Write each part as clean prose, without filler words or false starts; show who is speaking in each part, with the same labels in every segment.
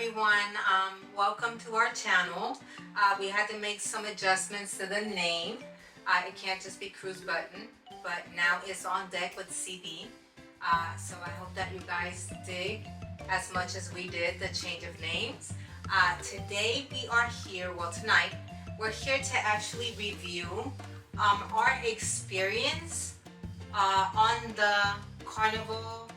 Speaker 1: everyone. Welcome to our channel. We had to make some adjustments to the name. It can't just be Cruise Button, but now it's On Deck with CB. So I hope that you guys dig as much as we did the change of names. Today we are here, well tonight, we're here to actually review our experience on the Carnival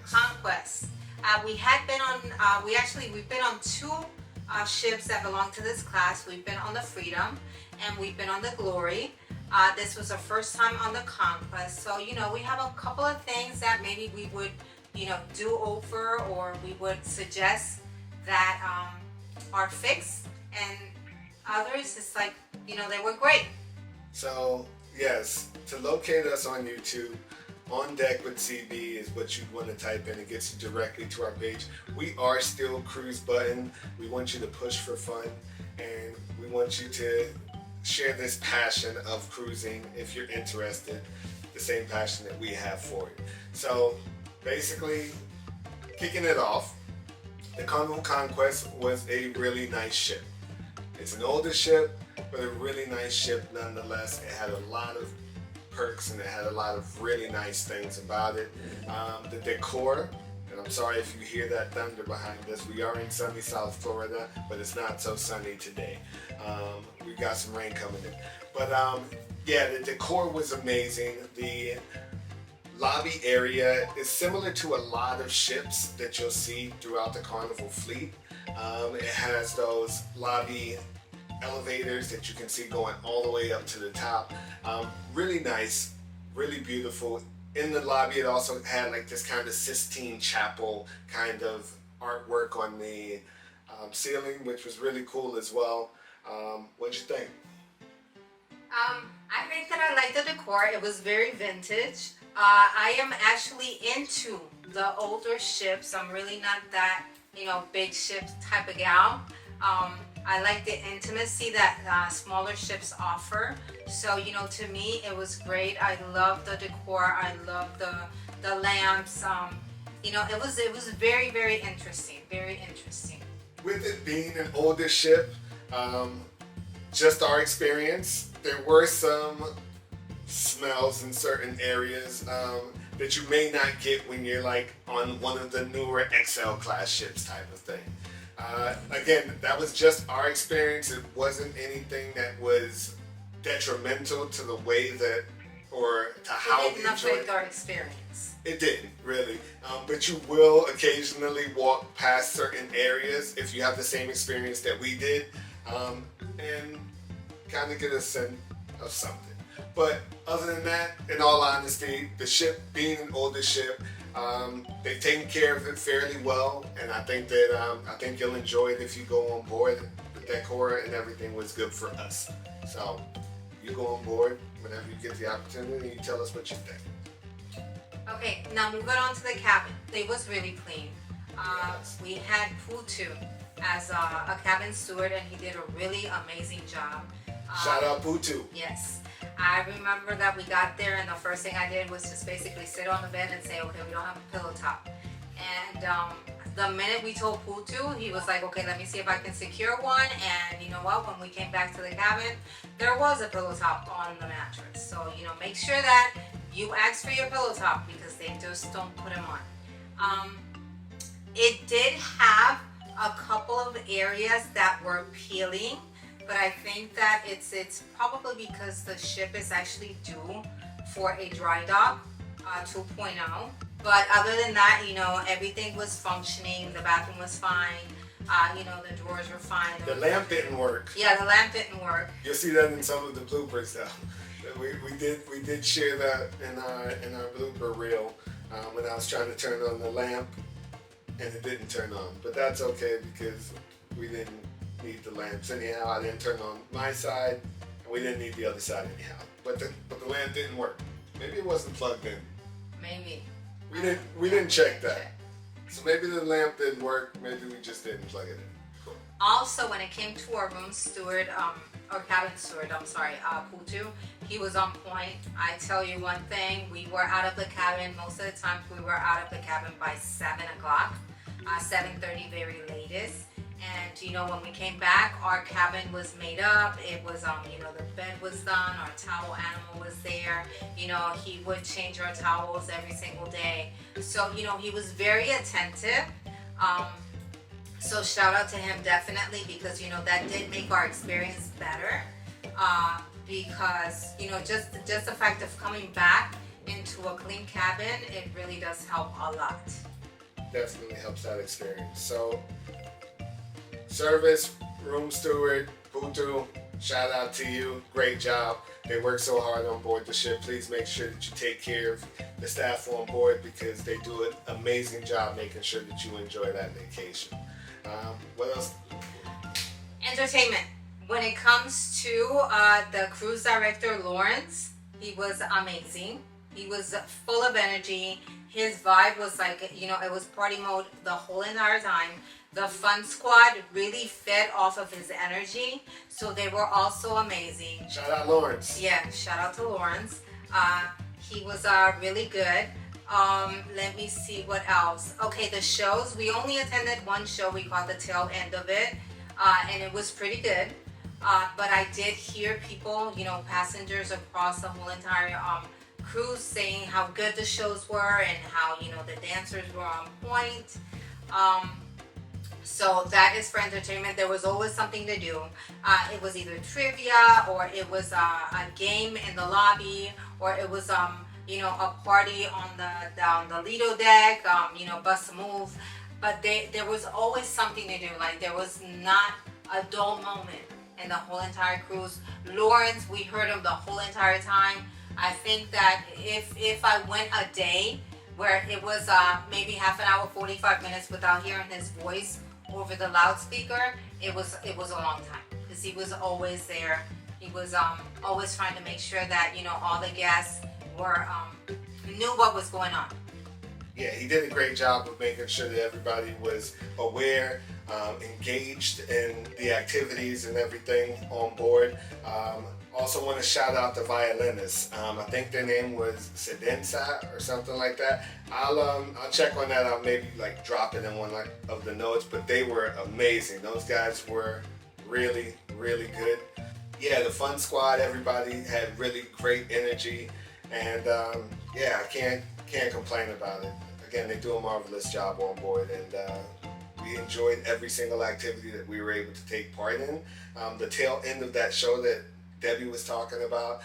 Speaker 1: Conquest. We've been on two ships that belong to this class. We've been on the Freedom and we've been on the Glory. This was our first time on the Conquest. So, we have a couple of things that maybe we would, do over, or we would suggest that are fixed, and others, it's like, they were great.
Speaker 2: So, yes, to locate us on YouTube, On Deck with CB is what you'd want to type in. It gets you directly to our page. We are still Cruise Button. We want you to push for fun, and we want you to share this passion of cruising if you're interested, the same passion that we have for it. So basically, kicking it off, the Carnival Conquest was a really nice ship. It's an older ship, but a really nice ship nonetheless. It had a lot of perks and it had a lot of really nice things about it. The decor, and I'm sorry if you hear that thunder behind us, we are in sunny South Florida, but it's not so sunny today. We got some rain coming in. But yeah, the decor was amazing. The lobby area is similar to a lot of ships that you'll see throughout the Carnival fleet. It has those lobby elevators that you can see going all the way up to the top. Really nice, really beautiful. In the lobby, it also had like this kind of Sistine Chapel kind of artwork on the ceiling, which was really cool as well. What'd you think?
Speaker 1: I think that I like the decor. It was very vintage. I am actually into the older ships. I'm really not that, big ship type of gal. I like the intimacy that smaller ships offer. So, to me, it was great. I love the decor. I love the lamps. It was very, very interesting. Very interesting.
Speaker 2: With it being an older ship, just our experience, there were some smells in certain areas that you may not get when you're like on one of the newer XL class ships type of thing. Again, that was just our experience. It wasn't anything that was detrimental to the way that, or to how we enjoyed it. It didn't affect
Speaker 1: our experience.
Speaker 2: It didn't, really. But you will occasionally walk past certain areas if you have the same experience that we did, and kind of get a sense of something. But other than that, in all honesty, the ship being an older ship, they've taken care of it fairly well, and I think that I think you'll enjoy it if you go on board. The decor and everything was good for us. So you go on board whenever you get the opportunity, and you tell us what you think.
Speaker 1: Okay, now moving on to the cabin. It was really clean.
Speaker 2: Yes.
Speaker 1: We had Putu as a cabin steward, and he did a really amazing job.
Speaker 2: Shout out Putu.
Speaker 1: Yes. I remember that we got there, and the first thing I did was just basically sit on the bed and say, okay, we don't have a pillow top. And the minute we told Putu, he was like, okay, let me see if I can secure one. And you know what? When we came back to the cabin, there was a pillow top on the mattress. So, make sure that you ask for your pillow top, because they just don't put them on. It did have a couple of areas that were peeling, but I think that it's probably because the ship is actually due for a dry dock 2.0. But other than that, everything was functioning. The bathroom was fine. The drawers were fine.
Speaker 2: The lamp didn't work.
Speaker 1: Yeah, the lamp didn't work.
Speaker 2: You'll see that in some of the bloopers, though. We did share that in our blooper reel when I was trying to turn on the lamp and it didn't turn on. But that's okay, because we didn't need the lamps anyhow. I didn't turn on my side, and we didn't need the other side anyhow. But the lamp didn't work. Maybe it wasn't plugged in.
Speaker 1: Maybe.
Speaker 2: We didn't check that. So maybe the lamp didn't work. Maybe we just didn't plug it in. Cool.
Speaker 1: Also, when it came to our room steward, or cabin steward, Putu, he was on point. I tell you one thing, we were out of the cabin, most of the times we were out of the cabin by 7 o'clock. 7:30 very latest. you know, when we came back, our cabin was made up. It was, you know, the bed was done. Our towel animal was there. You know, he would change our towels every single day. So, you know, he was very attentive. So shout out to him definitely, because, you know, that did make our experience better. Because, you know, just the fact of coming back into a clean cabin, it really does help a lot.
Speaker 2: Definitely helps that experience. So, service, room steward, Putu, shout out to you. Great job. They work so hard on board the ship. Please make sure that you take care of the staff on board, because they do an amazing job making sure that you enjoy that vacation. What else?
Speaker 1: Entertainment. When it comes to the cruise director, Lawrence, he was amazing. He was full of energy. His vibe was like, you know, it was party mode the whole entire time. The fun squad really fed off of his energy, so they were also amazing.
Speaker 2: Shout out Lawrence.
Speaker 1: Yeah, shout out to Lawrence. He was really good. Let me see what else. Okay, the shows. We only attended one show. We caught the tail end of it, and it was pretty good. But I did hear people, you know, passengers across the whole entire cruise saying how good the shows were and how, you know, the dancers were on point. So that is for entertainment. There was always something to do. It was either trivia, or it was a game in the lobby, or it was you know, a party on the Lido deck, you know, bus move. But there was always something to do. Like, there was not a dull moment in the whole entire cruise. Lawrence, we heard him the whole entire time. I think that if I went a day where it was maybe half an hour, 45 minutes without hearing his voice over the loudspeaker, it was a long time, because he was always there. He was always trying to make sure that, you know, all the guests were knew what was going on.
Speaker 2: Yeah, he did a great job of making sure that everybody was aware, engaged in the activities and everything on board. Also want to shout out the violinists. I think their name was Sedenza or something like that. I'll check on that. I'll maybe like drop it in one of the notes. But they were amazing. Those guys were really, really good. Yeah, the fun squad. Everybody had really great energy, and yeah, I can't complain about it. Again, they do a marvelous job on board, and we enjoyed every single activity that we were able to take part in. The tail end of that show that Debbie was talking about,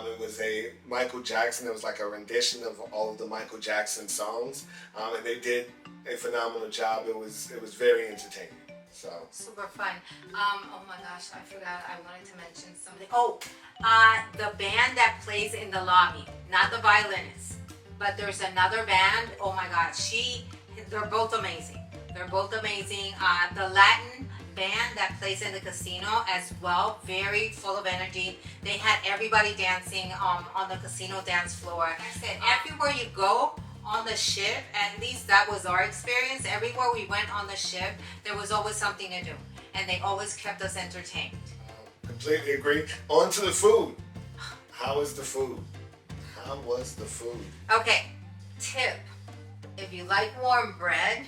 Speaker 2: it was a Michael Jackson. It was like a rendition of all of the Michael Jackson songs, and they did a phenomenal job. It was very entertaining. So
Speaker 1: super fun. Oh my gosh, I forgot. I wanted to mention something. Oh, the band that plays in the lobby, not the violinist, but there's another band. Oh my God, they're both amazing. They're both amazing. The Latin band that plays in the casino as well, very full of energy. They had everybody dancing on the casino dance floor. Like I said, everywhere you go on the ship, at least that was our experience. Everywhere we went on the ship, there was always something to do, and they always kept us entertained.
Speaker 2: Completely agree. On to the food. How was the food? How was the food?
Speaker 1: Okay, tip. If you like warm bread,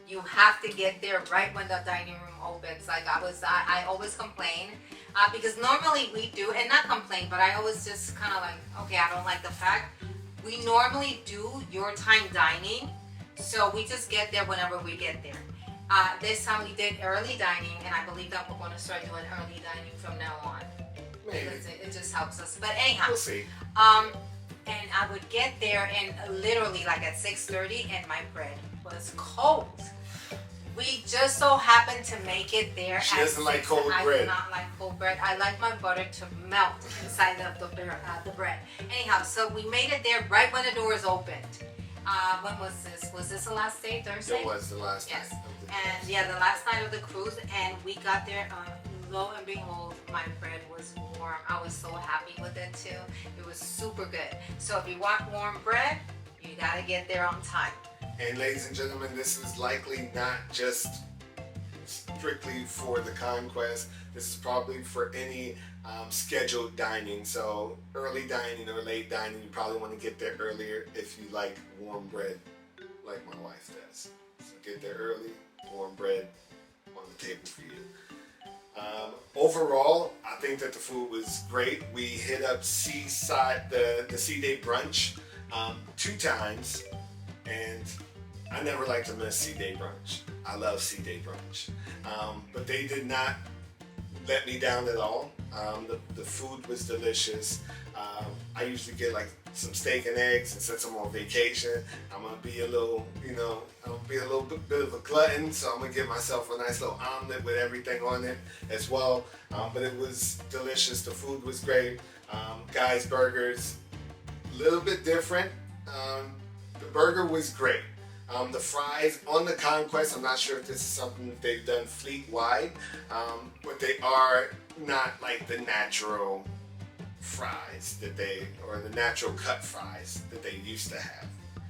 Speaker 1: you have to get there right when the dining room opens. Like I always complain because normally we do, and not complain, but I always just kind of like, okay, I don't like the fact we normally do your time dining, so we just get there whenever we get there. This time we did early dining, and I believe that we're going to start doing early dining from now on.
Speaker 2: Maybe.
Speaker 1: Because it just helps us. But anyhow,
Speaker 2: We'll see.
Speaker 1: And I would get there and literally like at 6:30, and my bread was cold. We just so happened to make it there.
Speaker 2: She
Speaker 1: at
Speaker 2: doesn't like
Speaker 1: 6.
Speaker 2: cold
Speaker 1: I
Speaker 2: bread.
Speaker 1: do not like cold bread. I like my butter to melt inside of the bread. Anyhow, so we made it there right when the doors opened. When was this? Was this the last day, Thursday?
Speaker 2: It was the last
Speaker 1: Yes.
Speaker 2: night of the
Speaker 1: And yeah, the last night of the cruise, and we got there. Lo and behold, my bread was warm. I was so happy with it too. It was super good. So if you want warm bread, you gotta get there on time.
Speaker 2: And ladies and gentlemen, this is likely not just strictly for the Conquest. This is probably for any scheduled dining. So early dining or late dining, you probably want to get there earlier if you like warm bread, like my wife does. So get there early, warm bread on the table for you. overall, I think that the food was great. We hit up Seaside, the Sea Day brunch 2 times, and I never like to miss Sea Day brunch. I love Sea Day brunch, but they did not let me down at all. The food was delicious. I usually get like some steak and eggs, and since I'm on vacation, I'm gonna be a little, bit of a glutton, so I'm gonna give myself a nice little omelet with everything on it as well. But it was delicious. The food was great. Guys Burgers, a little bit different. The burger was great. The fries on the Conquest, I'm not sure if this is something that they've done fleet-wide, but they are not like the natural fries or the natural cut fries that they used to have.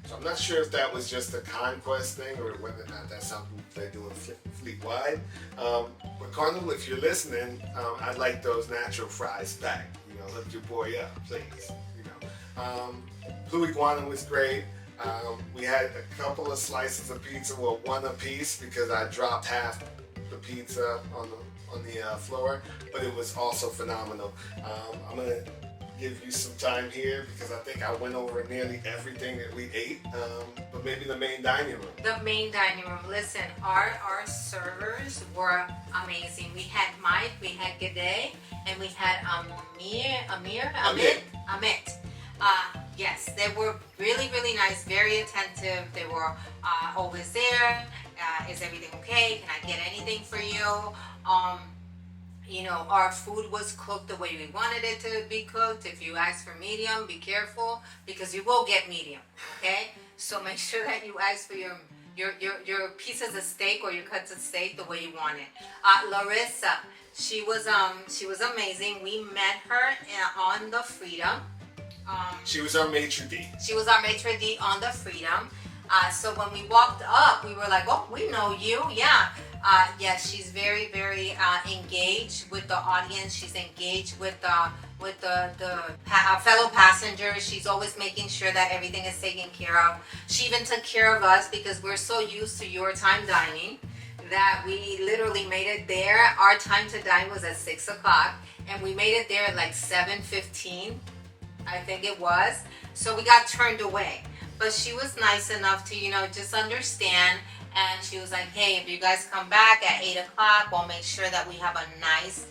Speaker 2: So I'm not sure if that was just a Conquest thing or whether or not that's something that they're doing fleet-wide. But Carnival, if you're listening, I'd like those natural fries back. Hook your boy up, please. Blue Iguana was great. We had a couple of slices of pizza, well, one a piece because I dropped half the pizza on the floor, but it was also phenomenal. I'm gonna give you some time here because I think I went over nearly everything that we ate, but maybe the main dining room.
Speaker 1: The main dining room. Listen, our servers were amazing. We had Mike, we had Gade, and we had Amit. Yes, they were really, really nice, very attentive. They were always there. Is everything okay? Can I get anything for you? Our food was cooked the way we wanted it to be cooked. If you ask for medium, be careful because you will get medium. Okay, so make sure that you ask for your pieces of steak or your cuts of steak the way you want it. Larissa, she was amazing. We met her on the Freedom.
Speaker 2: She was our maitre d'.
Speaker 1: She was our maitre d' on the Freedom. So when we walked up, we were like, oh, we know you, yeah. Yes, she's very, very engaged with the audience. She's engaged with the fellow passengers. She's always making sure that everything is taken care of. She even took care of us because we're so used to your time dining that we literally made it there. Our time to dine was at 6 o'clock, and we made it there at like 7:15. I think it was. So we got turned away. But she was nice enough to, just understand. And she was like, hey, if you guys come back at 8 o'clock, we'll make sure that we have a nice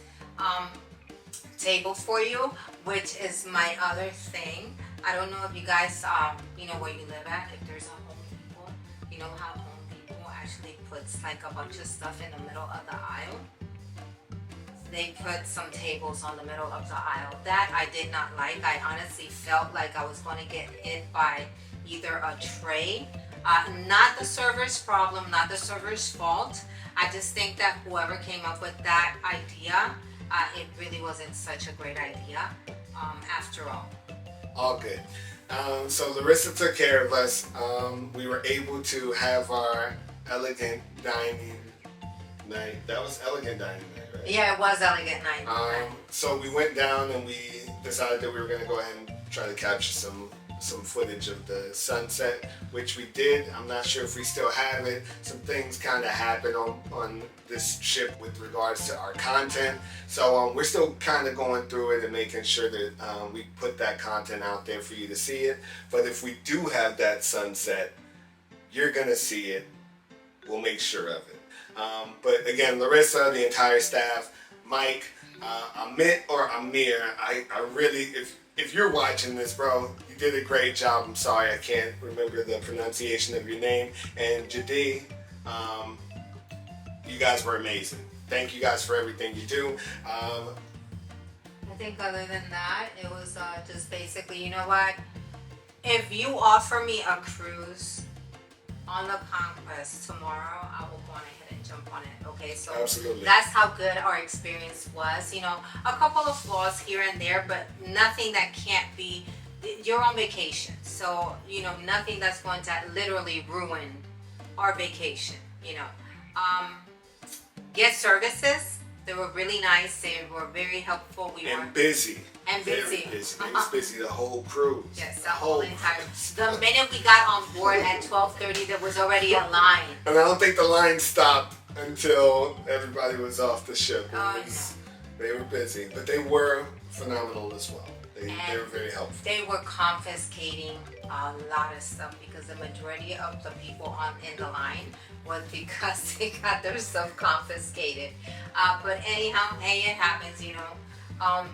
Speaker 1: table for you, which is my other thing. I don't know if you guys, where you live at, if there's a Home Depot. You know how Home Depot actually puts like a bunch of stuff in the middle of the aisle? They put some tables on the middle of the aisle. That I did not like. I honestly felt like I was going to get hit by either a tray. Not the server's problem, not the server's fault. I just think that whoever came up with that idea, it really wasn't such a great idea after all.
Speaker 2: All good. So Larissa took care of us. We were able to have our elegant dining night. That was elegant dining night.
Speaker 1: Yeah, it was elegant night.
Speaker 2: So we went down and we decided that we were going to go ahead and try to capture some footage of the sunset, which we did. I'm not sure if we still have it. Some things kind of happened on this ship with regards to our content. So we're still kind of going through it and making sure that we put that content out there for you to see it. But if we do have that sunset, you're going to see it. We'll make sure of it. But again, Larissa, the entire staff, Mike, Amit or Amir, I really, if you're watching this, bro, you did a great job. I'm sorry, I can't remember the pronunciation of your name. And Jade, you guys were amazing. Thank you guys for everything you do.
Speaker 1: I think other than that, it was just basically, you know what? If you offer me a cruise on the Conquest tomorrow, I will go on ahead and jump on it. Okay, so
Speaker 2: absolutely.
Speaker 1: That's how good our experience was. A couple of flaws here and there, but nothing that can't be. You're on vacation, so nothing that's going to literally ruin our vacation. Guest services, they were really nice. They were very helpful. We were
Speaker 2: busy.
Speaker 1: And busy.
Speaker 2: Very busy. It was busy the whole cruise.
Speaker 1: Yes, the whole entire. The minute we got on board at 12:30, there was already a line.
Speaker 2: And I don't think the line stopped until everybody was off the ship. They were busy, but they were phenomenal as well. They were very helpful.
Speaker 1: They were confiscating a lot of stuff because the majority of the people in the line was because they got their stuff confiscated. But anyhow, hey, it happens, you know.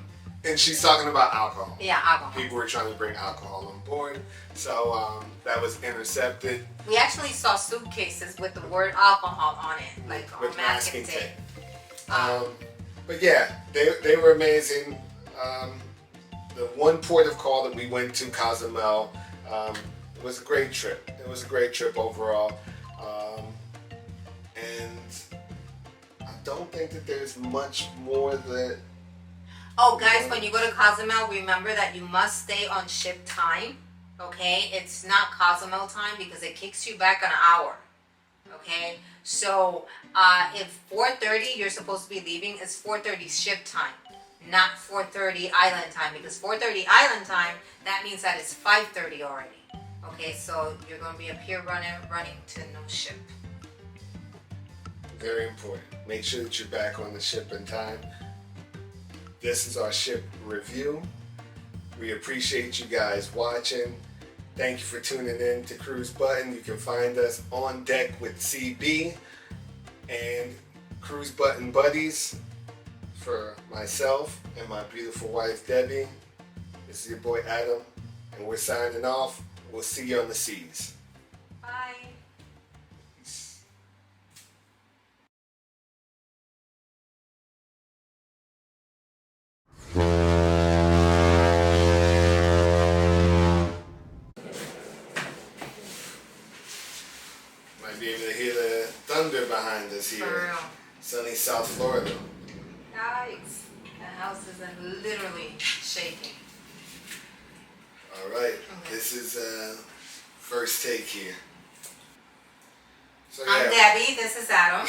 Speaker 2: And she's talking about alcohol.
Speaker 1: Yeah, alcohol.
Speaker 2: People were trying to bring alcohol on board, so that was intercepted.
Speaker 1: We actually saw suitcases with the word alcohol on it, like
Speaker 2: with
Speaker 1: on masking tape.
Speaker 2: But yeah, they were amazing. The one port of call that we went to, Cozumel, it was a great trip. It was a great trip overall. And I don't think that there's much more that...
Speaker 1: Oh, guys, when you go to Cozumel, remember that you must stay on ship time, okay? It's not Cozumel time because it kicks you back an hour, okay? So if 4:30 you're supposed to be leaving, it's 4:30 ship time, not 4:30 island time, because 4:30 island time, that means that it's 5:30 already, okay? So you're going to be up here running to no ship.
Speaker 2: Very important. Make sure that you're back on the ship in time. This is our ship review. We appreciate you guys watching. Thank you for tuning in to Cruise Button. You can find us on deck with CB and Cruise Button Buddies for myself and my beautiful wife Debbie. This is your boy Adam, and we're signing off. We'll see you on the seas.
Speaker 1: Bye.
Speaker 2: Might be able to hear the thunder behind us here.
Speaker 1: For real.
Speaker 2: Sunny South Florida.
Speaker 1: Guys, the house is literally shaking.
Speaker 2: All right, This is first take here. So,
Speaker 1: I'm Debbie, this is Adam.